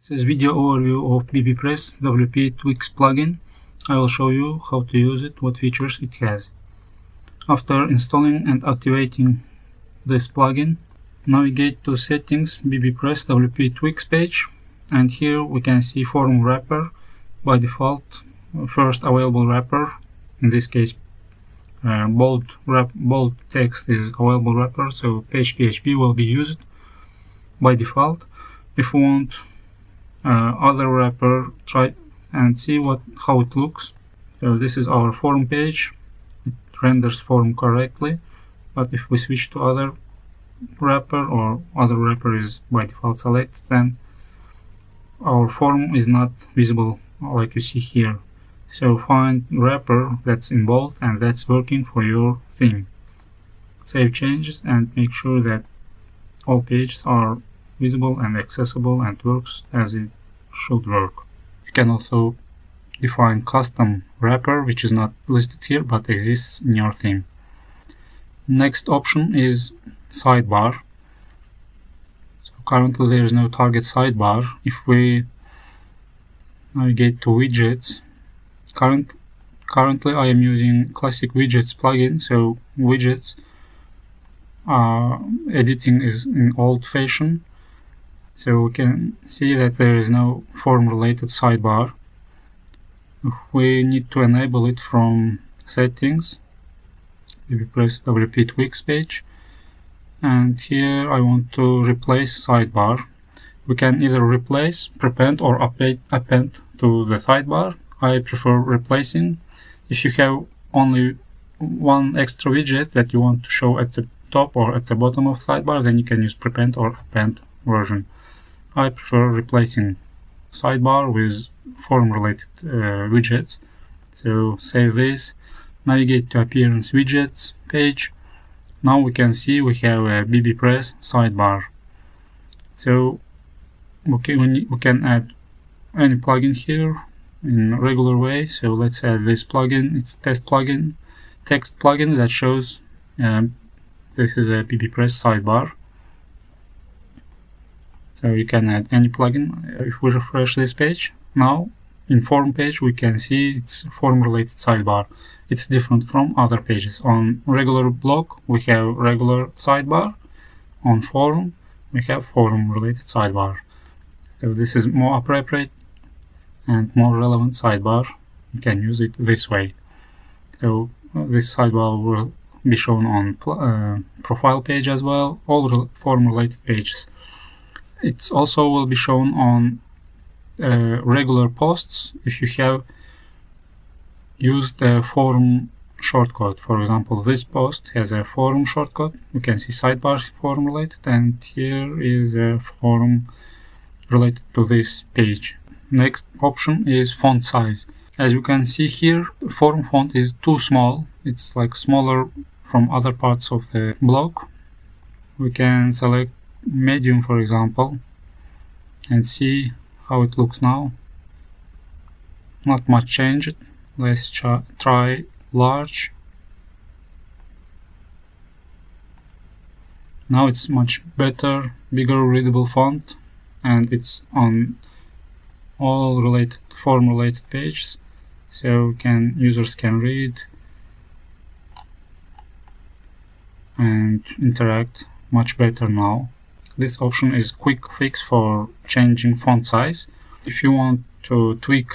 This is video overview of bbPress WP Tweaks plugin. I will show you how to use it, what features it has. After installing and activating this plugin, navigate to Settings, bbPress WP Tweaks page, and here we can see form wrapper. By default, first available wrapper, in this case bold text is available wrapper, so page PHP will be used by default. If we want other wrapper, try and see how it looks. So this is our form page. It renders form correctly, but if we switch to other wrapper, or other wrapper is by default selected, then our form is not visible like you see here. So find wrapper that's in bold and that's working for your theme. Save changes and make sure that all pages are visible and accessible and works as it should work. You can also define custom wrapper, which is not listed here but exists in your theme. Next option is sidebar. So currently there is no target sidebar. If we navigate to widgets, currently I am using classic widgets plugin, so widgets editing is in old fashion. So we can see that there is no form related sidebar. We need to enable it from settings, bbPress WP Tweaks page, and here I want to replace sidebar. We can either replace, prepend, or append to the sidebar. I prefer replacing. If you have only one extra widget that you want to show at the top or at the bottom of sidebar, then you can use prepend or append version. I prefer replacing sidebar with form related widgets. So save this, navigate to appearance widgets page. Now we can see we have a bbPress sidebar. So we can add any plugin here in a regular way. So let's add this plugin. It's text plugin that shows this is a bbPress sidebar. So you can add any plugin. If we refresh this page, now in form page we can see it's form related sidebar. It's different from other pages. On regular blog we have regular sidebar. On forum we have forum related sidebar. So this is more appropriate and more relevant sidebar. You can use it this way. So this sidebar will be shown on profile page as well, all form related pages. It also will be shown on regular posts if you have used the forum shortcode. For example, this post has a forum shortcode. You can see sidebar forum related, and here is a forum related to this page. Next option is font size. As you can see here, forum font is too small. It's like smaller from other parts of the blog. We can select medium, for example, and see how it looks now. Not much changed. Let's try large. Now it's much better, bigger readable font, and it's on all form related pages, so users can read and interact much better now. This option is quick fix for changing font size. If you want to tweak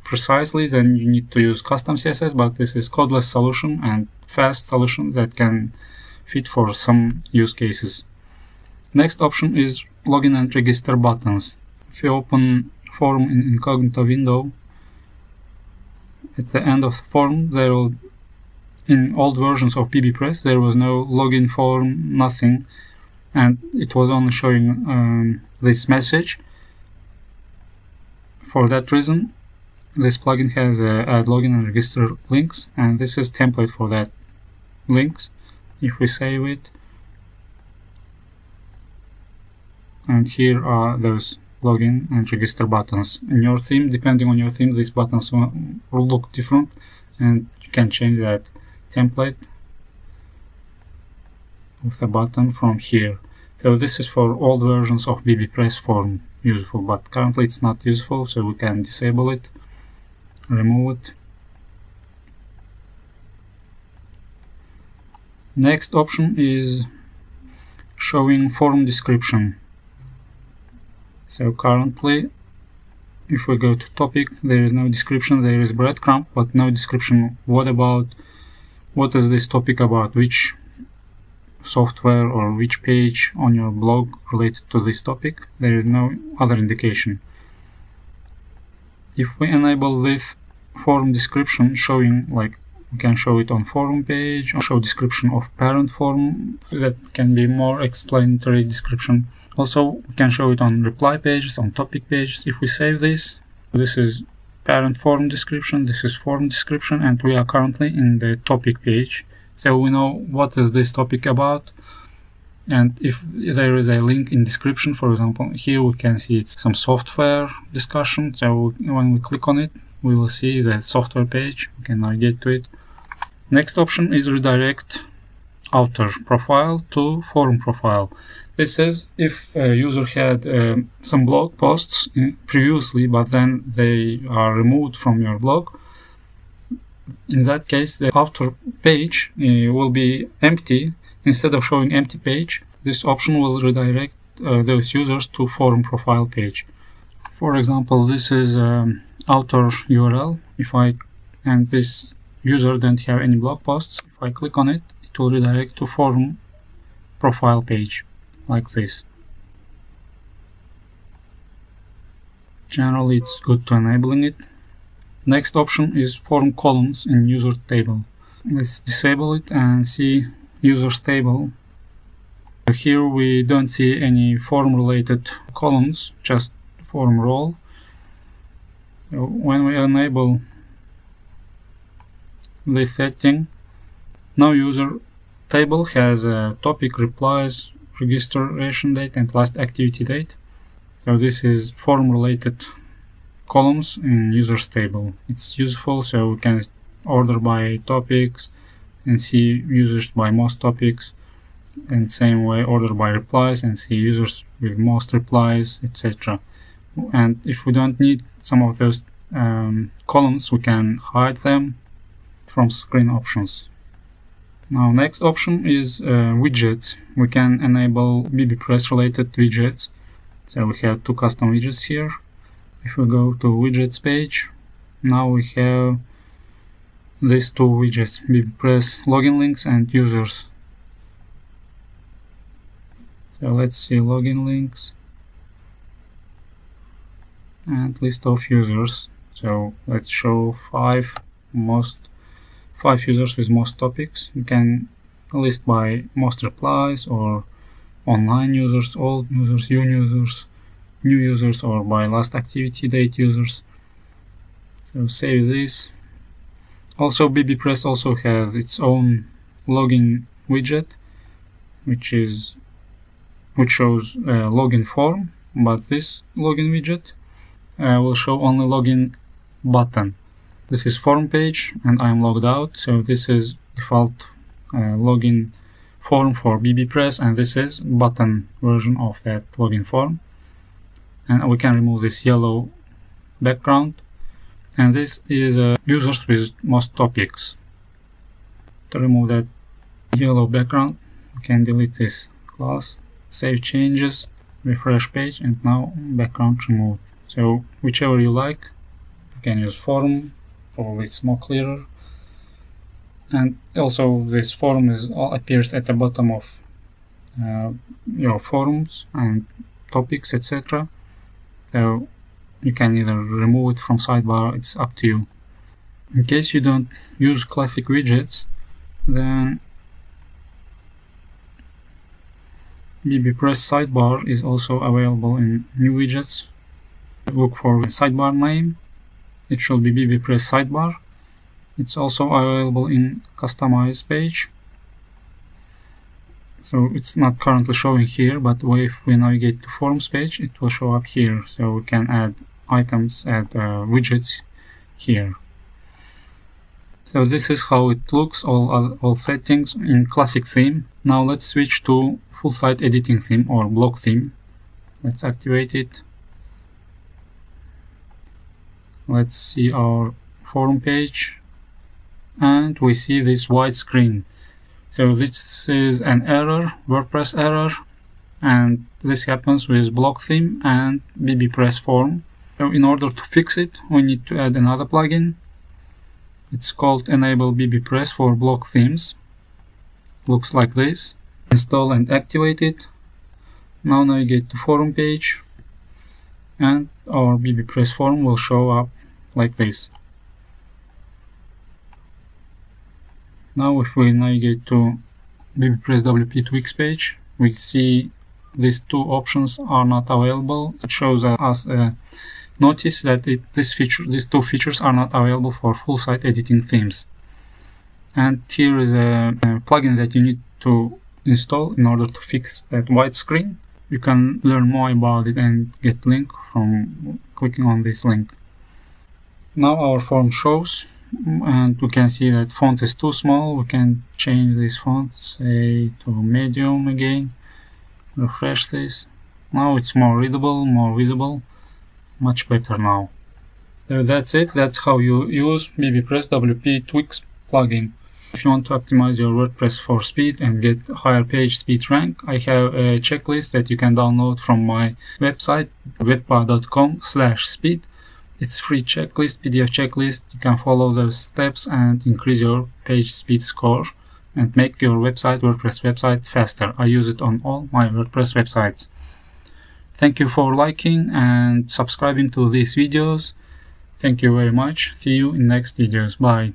precisely, then you need to use custom CSS, but this is codeless solution and fast solution that can fit for some use cases. Next option is login and register buttons. If you open form in incognito window, at the end of the form there will, in old versions of bbPress, there was no login form, nothing, and it was only showing this message. For that reason, this plugin has add login and register links, and this is template for that links. If we save it, and here are those login and register buttons. In your theme, depending on your theme, these buttons will look different, and you can change that template of the button from here. So this is for all versions of bbPress form. useful, but currently it's not useful, so we can disable it, remove it. Next option is showing form description. So currently, if we go to topic, there is no description, there is breadcrumb, but no description. What is this topic about? Which software or which page on your blog related to this topic? There is no other indication. If we enable this form description showing, like we can show it on forum page, or show description of parent forum, that can be more explanatory description. Also, we can show it on reply pages, on topic pages. If we save this is parent forum description, this is forum description, and we are currently in the topic page. So we know what is this topic about, and if there is a link in description, for example, here we can see it's some software discussion. So when we click on it, we will see the software page. We can navigate to it. Next option is redirect author profile to forum profile. This is if a user had some blog posts previously, but then they are removed from your blog. In that case, the author page will be empty. Instead of showing empty page, this option will redirect those users to forum profile page. For example, this is author URL. And this user don't have any blog posts, if I click on it, it will redirect to forum profile page, like this. Generally, it's good to enabling it. Next option is forum columns in user table. Let's disable it and see users table. Here we don't see any forum related columns, just forum role. So when we enable this setting, now user table has a topic, replies, registration date, and last activity date. So this is forum related columns in users table. It's useful, so we can order by topics and see users by most topics, and same way order by replies and see users with most replies, etc. And if we don't need some of those columns, we can hide them from screen options. Now next option is widgets. We can enable bbPress related widgets. So we have two custom widgets here. If we go to widgets page, now we have these two widgets, bbPress login links and users. So let's see login links and list of users. So let's show five users with most topics. You can list by most replies, or online users, old users, new users, or by last activity date users. So save this. Also, bbPress also has its own login widget, which shows login form, but this login widget will show only login button. This is form page and I'm logged out, so this is default login form for bbPress, and this is button version of that login form. And we can remove this yellow background, and this is users with most topics. To remove that yellow background, we can delete this class, save changes, refresh page, and now background removed. So whichever you like, you can use forum, probably it's more clearer. And also this forum appears at the bottom of your forums and topics, etc. So you can either remove it from sidebar, it's up to you. In case you don't use classic widgets, then bbPress sidebar is also available in new widgets. Look for the sidebar name, it should be bbPress sidebar. It's also available in customize page. So it's not currently showing here, but if we navigate to forums page, it will show up here. So we can add items, add widgets here. So this is how it looks, all settings in classic theme. Now let's switch to full site editing theme or block theme. Let's activate it. Let's see our forum page, and we see this white screen. So this is an error, WordPress error, and this happens with block theme and bbPress form. So in order to fix it, we need to add another plugin. It's called Enable bbPress for block themes. Looks like this. Install and activate it. Now navigate to forum page, and our bbPress form will show up like this. Now if we navigate to bbPress WP Tweaks page, we see these two options are not available. It shows us a notice that these two features are not available for full site editing themes. And here is a plugin that you need to install in order to fix that white screen. You can learn more about it and get link from clicking on this link. Now our form shows, and we can see that font is too small. We can change this font, say to medium again. Refresh this. Now it's more readable, more visible, much better now. So that's it. That's how you use bbPress WP Tweaks plugin. If you want to optimize your WordPress for speed and get higher page speed rank, I have a checklist that you can download from my website, webpa.com/speed. It's free checklist, PDF checklist. You can follow those steps and increase your page speed score and make your WordPress website faster. I use it on all my WordPress websites. Thank you for liking and subscribing to these videos. Thank you very much. See you in next videos. Bye.